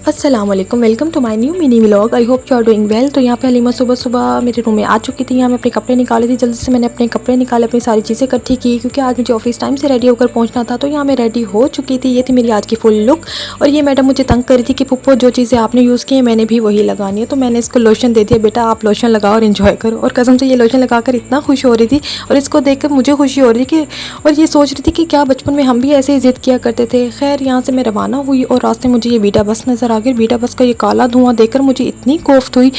अस्सलाम वालेकुम, welcome to my new mini vlog. I hope you are doing well. तो यहाँ पे हलीमा सुबह सुबह मेरे रूम में आ चुकी थी। यहाँ मैं अपने कपड़े निकाले थे, जल्दी से मैंने अपने कपड़े निकाले, अपनी सारी चीज़ें इकट्ठी की क्योंकि आज मुझे ऑफिस टाइम से रेडी होकर पहुँचना था। तो यहाँ मैं रेडी हो चुकी थी। ये थी मेरी आज की फुल लुक। और ये मैडम मुझे तंग करी थी कि पुप्पो जो चीज़ें आपने यूज़ की हैं मैंने भी वही लगानी है। तो मैंने इसको लोशन दे दिया, बेटा आप लोशन लगाओ और इन्जॉय करो। और कसम से ये लोशन लगाकर इतना खुश हो रही थी और इसको देख कर मुझे खुशी हो रही थी और ये सोच रही थी कि क्या बचपन में हम भी ऐसे ही ज़िद किया करते थे। खैर यहाँ से मैं रवाना हुई और रास्ते मुझे ये बीटा बस नज़र आ गई। बीटा बस का ये काला धुआं देखकर मुझे इतनी कोफ्त हुई।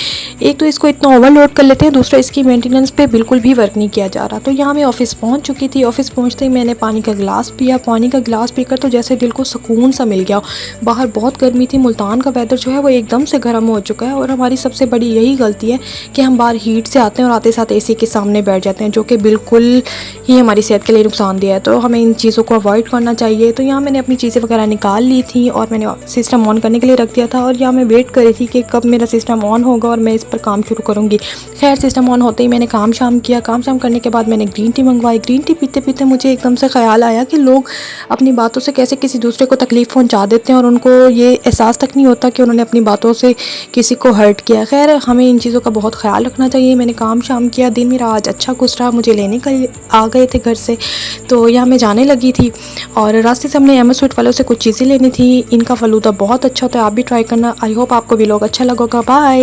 एक तो इसको इतना ओवरलोड कर लेते हैं, दूसरा इसकी मेंटेनेंस पे बिल्कुल भी वर्क नहीं किया जा रहा। तो यहाँ मैं ऑफिस पहुँच चुकी थी। ऑफिस पहुँचते ही मैंने पानी का गिलास पिया। पानी का गिलास पीकर तो जैसे दिल को सुकून सा मिल गया। बाहर बहुत गर्मी थी, मुल्तान का वेदर जो है वो एकदम से गर्म हो चुका है और हमारी सबसे बड़ी यही गलती है कि हम बाहर हीट से आते हैं और आते साथ एसी के सामने बैठ जाते हैं, जो कि बिल्कुल ही हमारी सेहत के लिए नुकसानदेह है। तो हमें इन चीज़ों को अवॉइड करना चाहिए। तो यहाँ मैंने अपनी चीज़ें वगैरह निकाल ली थी और मैंने सिस्टम ऑन करने के लिए रख दिया था और यहाँ मैं वेट कर रही थी कि कब मेरा सिस्टम ऑन होगा और मैं इस पर काम शुरू करूँगी। खैर सिस्टम ऑन होते ही मैंने काम शाम किया। काम शाम करने के बाद मैंने ग्रीन टी मंगवाई। ग्रीन टी पीते पीते मुझे एकदम से ख्याल आया कि लोग अपनी बातों से कैसे किसी दूसरे को तकलीफ़ पहुंचा देते हैं और उनको ये एहसास तक नहीं होता कि उन्होंने अपनी बातों से किसी को हर्ट किया। खैर हमें इन चीज़ों का बहुत ख्याल रखना चाहिए। मैंने काम शाम किया, दिन मेरा आज अच्छा गुजरा। मुझे लेने का आ गए थे घर से, तो यहाँ मैं जाने लगी थी और रास्ते से हमने एम स्वीट वालों से कुछ चीज़ें लेनी थी। इनका फ़लूदा बहुत अच्छा होता है, आप भी ट्राई करना। आई होप आपको व्लॉग अच्छा लगेगा। बाय।